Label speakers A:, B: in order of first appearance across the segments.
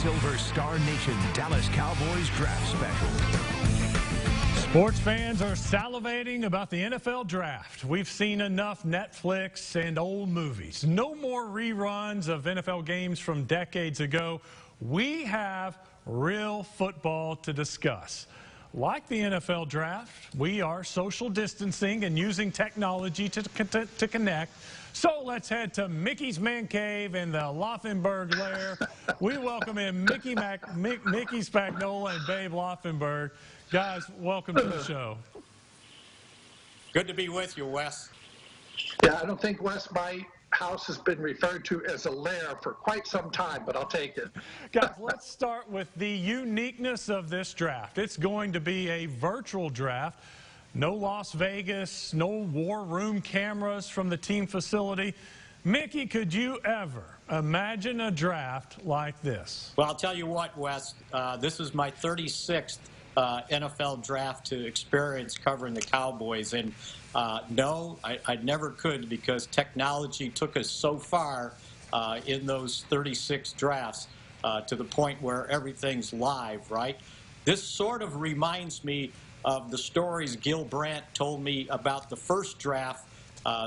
A: Silver Star Nation Dallas Cowboys Draft Special.
B: Sports fans are salivating about the NFL Draft. We've seen enough Netflix and old movies. No more reruns of NFL games from decades ago. We have real football to discuss. Like the NFL Draft, we are social distancing and using technology to connect. So let's head to Mickey's Man Cave in the Laufenberg lair. We welcome in Mickey Spagnola and Babe Laufenberg. Guys, welcome to the show.
C: Good to be with you, Wes.
D: Yeah, I don't think, Wes, my house has been referred to as a lair for quite some time, but I'll take it.
B: Guys, let's start with the uniqueness of this draft. It's going to be a virtual draft. No Las Vegas, no war room cameras from the team facility. Mickey, could you ever imagine a draft like this?
C: Well, I'll tell you what, Wes, this is my 36th NFL draft to experience covering the Cowboys. And no, I never could, because technology took us so far in those 36 drafts to the point where everything's live, right? This sort of reminds me of the stories Gil Brandt told me about the first draft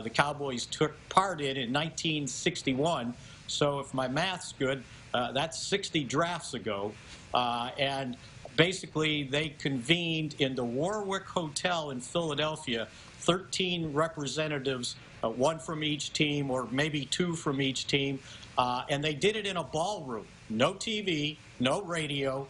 C: the Cowboys took part in 1961. So if my math's good, that's 60 drafts ago. And basically, they convened in the Warwick Hotel in Philadelphia, 13 representatives, one from each team or maybe two from each team, and they did it in a ballroom. No TV, no radio.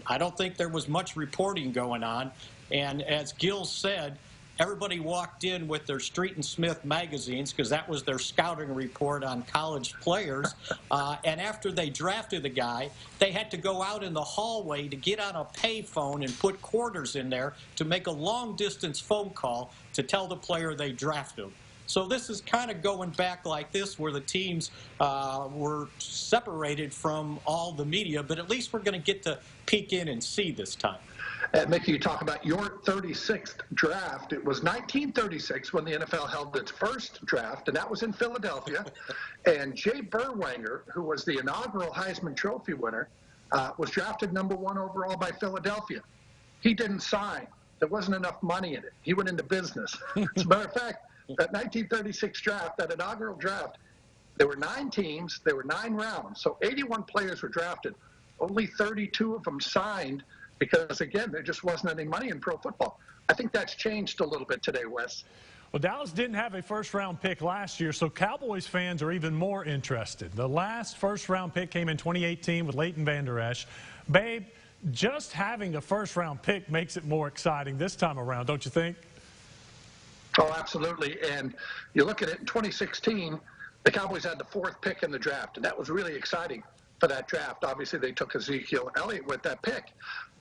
C: I don't think there was much reporting going on. And as Gil said, everybody walked in with their Street and Smith magazines, because that was their scouting report on college players. And after they drafted the guy, they had to go out in the hallway to get on a payphone and put quarters in there to make a long-distance phone call to tell the player they drafted him. So this is kind of going back like this, where the teams were separated from all the media, but at least we're going to get to peek in and see this time.
D: Mickey, you talk about your 36th draft. It was 1936 when the NFL held its first draft, and that was in Philadelphia. And Jay Berwanger, who was the inaugural Heisman Trophy winner, was drafted #1 overall by Philadelphia. He didn't sign. There wasn't enough money in it. He went into business. As a matter of fact, that 1936 draft, that inaugural draft, there were 9 teams, there were 9 rounds, so 81 players were drafted. Only 32 of them signed because, again, there just wasn't any money in pro football. I think that's changed a little bit today, Wes.
B: Well, Dallas didn't have a first-round pick last year, so Cowboys fans are even more interested. The last first-round pick came in 2018 with Leighton Vander Esch. Babe, just having a first-round pick makes it more exciting this time around, don't you think?
D: Oh, absolutely. And you look at it, in 2016, the Cowboys had the 4th pick in the draft, and that was really exciting for that draft. Obviously, they took Ezekiel Elliott with that pick.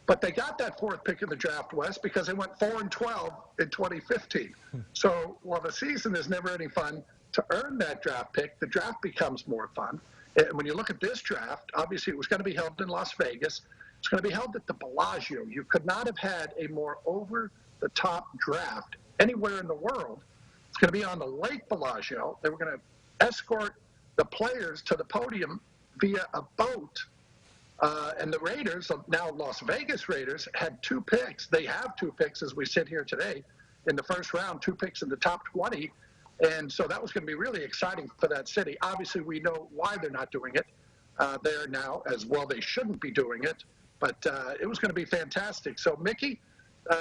D: But they got that 4th pick in the draft, Wes, because they went 4-12 in 2015. So while the season is never any fun, to earn that draft pick, the draft becomes more fun. And when you look at this draft, obviously it was going to be held in Las Vegas. It's going to be held at the Bellagio. You could not have had a more over-the-top draft anywhere in the world. It's going to be on the Lake Bellagio. They were going to escort the players to the podium via a boat. And the Raiders, now Las Vegas Raiders, had 2 picks. They have 2 picks as we sit here today in the first round, 2 picks in the top 20. And so that was going to be really exciting for that city. Obviously, we know why they're not doing it there now, as well they shouldn't be doing it. But it was going to be fantastic. So, Mickey,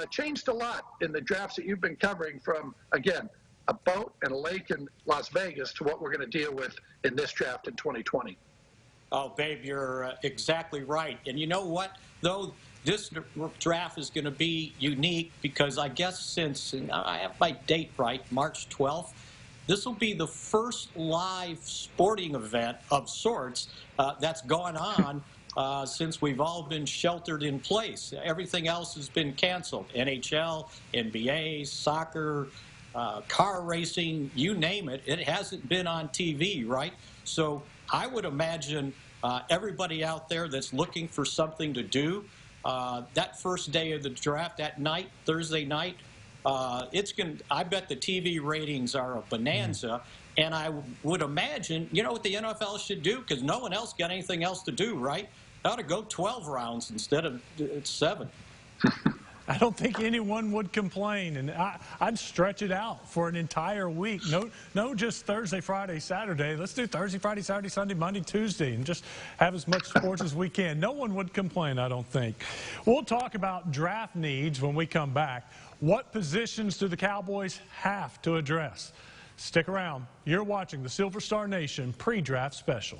D: changed a lot in the drafts that you've been covering, from, again, a boat and a lake in Las Vegas to what we're going to deal with in this draft in 2020.
C: Oh, Babe, you're exactly right. And you know what, though? This draft is going to be unique because I guess since, and I have my date right, March 12th, this will be the first live sporting event of sorts that's gone on since we've all been sheltered in place. Everything else has been canceled. NHL, NBA, soccer, car racing, you name it. It hasn't been on TV, right? So I would imagine everybody out there that's looking for something to do, that first day of the draft, that night, Thursday night, I bet the TV ratings are a bonanza. And I would imagine, you know what the NFL should do? Because no one else got anything else to do, right? They ought to go 12 rounds instead of 7.
B: I don't think anyone would complain, and I'd stretch it out for an entire week. No, just Thursday, Friday, Saturday. Let's do Thursday, Friday, Saturday, Sunday, Monday, Tuesday, and just have as much sports as we can. No one would complain, I don't think. We'll talk about draft needs when we come back. What positions do the Cowboys have to address? Stick around. You're watching the Silver Star Nation pre-draft special.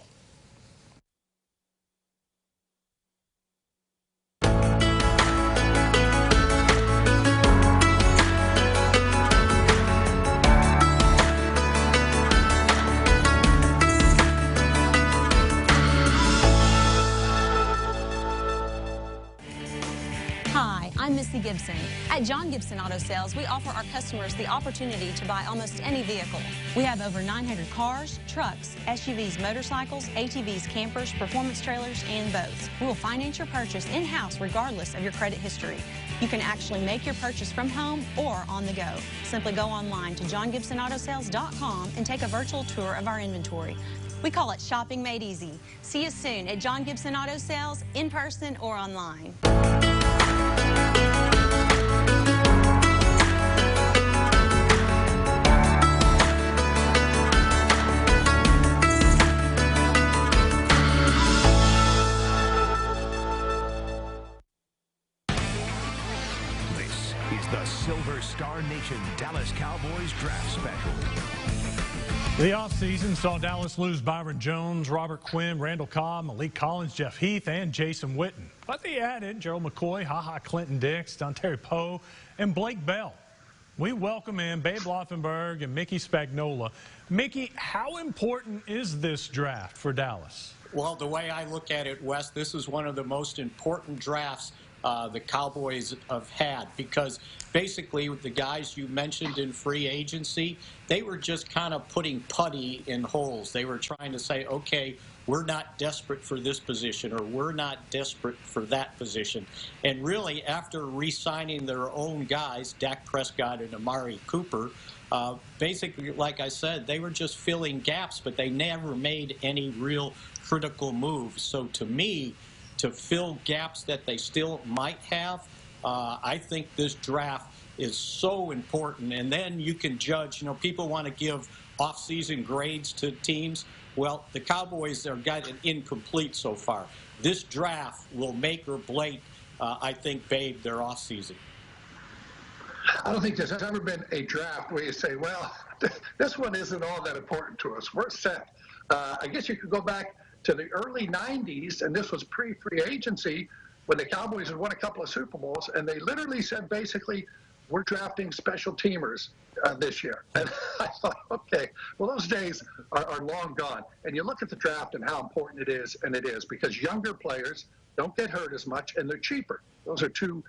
E: I'm Missy Gibson. At John Gibson Auto Sales, we offer our customers the opportunity to buy almost any vehicle. We have over 900 cars, trucks, SUVs, motorcycles, ATVs, campers, performance trailers, and boats. We will finance your purchase in-house regardless of your credit history. You can actually make your purchase from home or on the go. Simply go online to johngibsonautosales.com and take a virtual tour of our inventory. We call it shopping made easy. See you soon at John Gibson Auto Sales, in person or online.
A: This is the Silver Star Nation Dallas Cowboys Draft Special.
B: The offseason saw Dallas lose Byron Jones, Robert Quinn, Randall Cobb, Malik Collins, Jeff Heath, and Jason Witten. But they added Gerald McCoy, HaHa Clinton Dix, Dontari Poe, and Blake Bell. We welcome in Babe Laufenberg and Mickey Spagnola. Mickey, how important is this draft for Dallas?
C: Well, the way I look at it, Wes, this is one of the most important drafts the Cowboys have had, because basically the guys you mentioned in free agency, they were just kind of putting putty in holes. They were trying to say, okay, we're not desperate for this position, or we're not desperate for that position. And really, after re-signing their own guys, Dak Prescott and Amari Cooper, basically, like I said, they were just filling gaps, but they never made any real critical moves. So to me, to fill gaps that they still might have, I think this draft is so important. And then you can judge, you know, people want to give off-season grades to teams. Well, the Cowboys are gotten incomplete so far. This draft will make or break, I think, Babe, their off-season.
D: I don't think there's ever been a draft where you say, well, this one isn't all that important to us. We're set. I guess you could go back to the early 90s, and this was pre-free agency, when the Cowboys had won a couple of Super Bowls, and they literally said, basically, we're drafting special teamers this year. And I thought, okay, well, those days are long gone. And you look at the draft and how important it is, and it is, because younger players don't get hurt as much, and they're cheaper. Those are two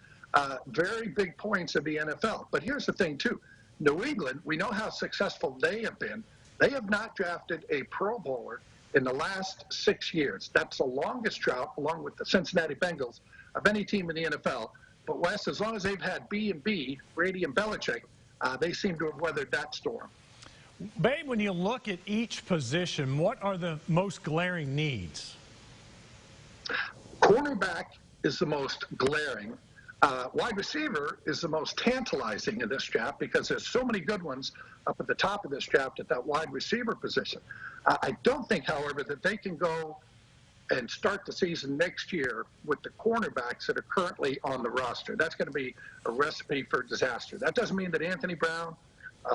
D: very big points of the NFL. But here's the thing, too. New England, we know how successful they have been. They have not drafted a Pro Bowler in the last 6 years. That's the longest drought, along with the Cincinnati Bengals, of any team in the NFL. But, Wes, as long as they've had B&B, Brady and Belichick, they seem to have weathered that storm.
B: Babe, when you look at each position, what are the most glaring needs?
D: Cornerback is the most glaring. Wide receiver is the most tantalizing in this draft, because there's so many good ones up at the top of this draft at that wide receiver position. I don't think, however, that they can go and start the season next year with the cornerbacks that are currently on the roster. That's going to be a recipe for disaster. That doesn't mean that Anthony Brown,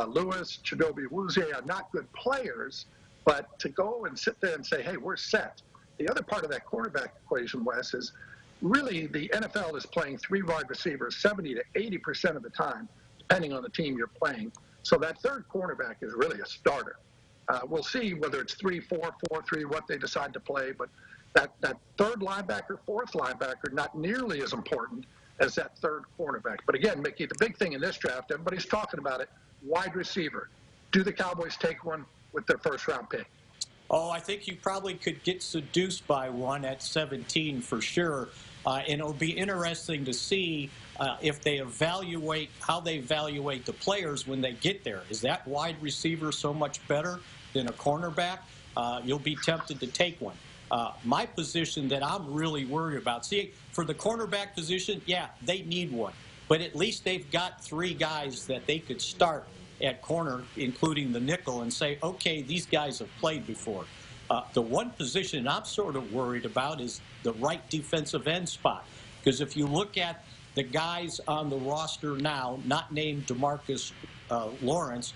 D: Lewis, Chidobe Awuzie are not good players, but to go and sit there and say, hey, we're set. The other part of that cornerback equation, Wes, is really the NFL is playing 3 wide receivers 70 to 80% of the time, depending on the team you're playing. So that third cornerback is really a starter. We'll see whether it's 3-4, 4-3, what they decide to play, but that third linebacker, fourth linebacker, not nearly as important as that third cornerback. But again, Mickey, the big thing in this draft, everybody's talking about it, wide receiver. Do the Cowboys take one with their first-round pick?
C: Oh, I think you probably could get seduced by one at 17 for sure. And it'll be interesting to see if they evaluate how they evaluate the players when they get there. Is that wide receiver so much better than a cornerback? You'll be tempted to take one. My position that I'm really worried about, see, for the cornerback position, yeah, they need one. But at least they've got 3 guys that they could start at corner, including the nickel, and say, okay, these guys have played before. The one position I'm sort of worried about is the right defensive end spot. Because if you look at the guys on the roster now, not named DeMarcus Lawrence,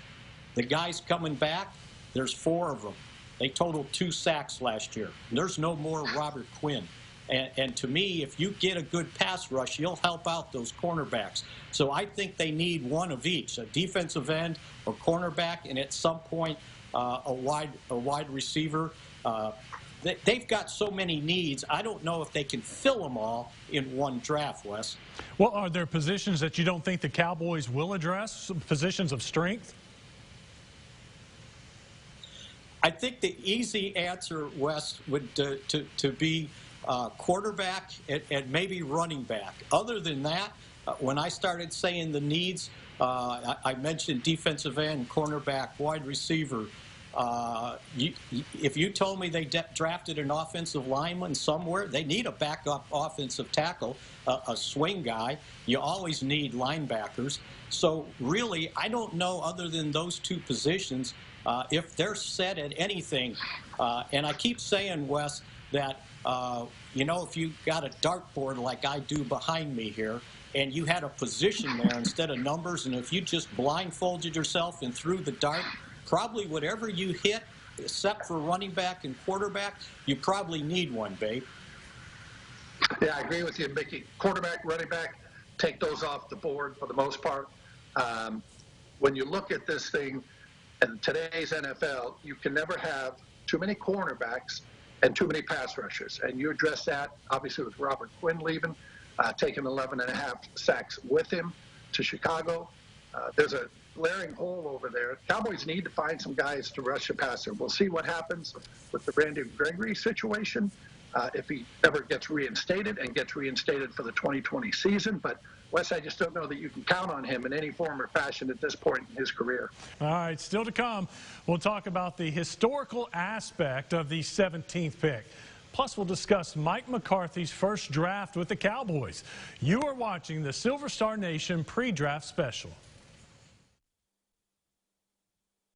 C: the guys coming back, there's 4 of them. They totaled 2 sacks last year. There's no more Robert Quinn. And to me, if you get a good pass rush, you'll help out those cornerbacks. So I think they need one of each, a defensive end, a cornerback, and at some point a wide receiver. They've got so many needs. I don't know if they can fill them all in one draft, Wes.
B: Well, are there positions that you don't think the Cowboys will address, positions of strength?
C: I think the easy answer, Wes, would to be quarterback and maybe running back. Other than that, when I started saying the needs, I mentioned defensive end, cornerback, wide receiver. If you told me they drafted an offensive lineman somewhere, they need a backup offensive tackle, a swing guy. You always need linebackers. So really, I don't know, other than those 2 positions, if they're set at anything. And I keep saying, Wes, that, if you got a dartboard like I do behind me here, and you had a position there instead of numbers, and if you just blindfolded yourself and threw the dart, probably whatever you hit, except for running back and quarterback, you probably need one, babe.
D: Yeah, I agree with you, Mickey. Quarterback, running back, take those off the board for the most part. When you look at this thing in today's NFL, you can never have too many cornerbacks and too many pass rushers. And you address that, obviously, with Robert Quinn leaving, taking 11.5 sacks with him to Chicago. There's a glaring hole over there. Cowboys need to find some guys to rush the passer. We'll see what happens with the Brandon Gregory situation, if he ever gets reinstated and gets reinstated for the 2020 season. But, Wes, I just don't know that you can count on him in any form or fashion at this point in his career.
B: All right, still to come, we'll talk about the historical aspect of the 17th pick. Plus, we'll discuss Mike McCarthy's first draft with the Cowboys. You are watching the Silver Star Nation pre-draft special.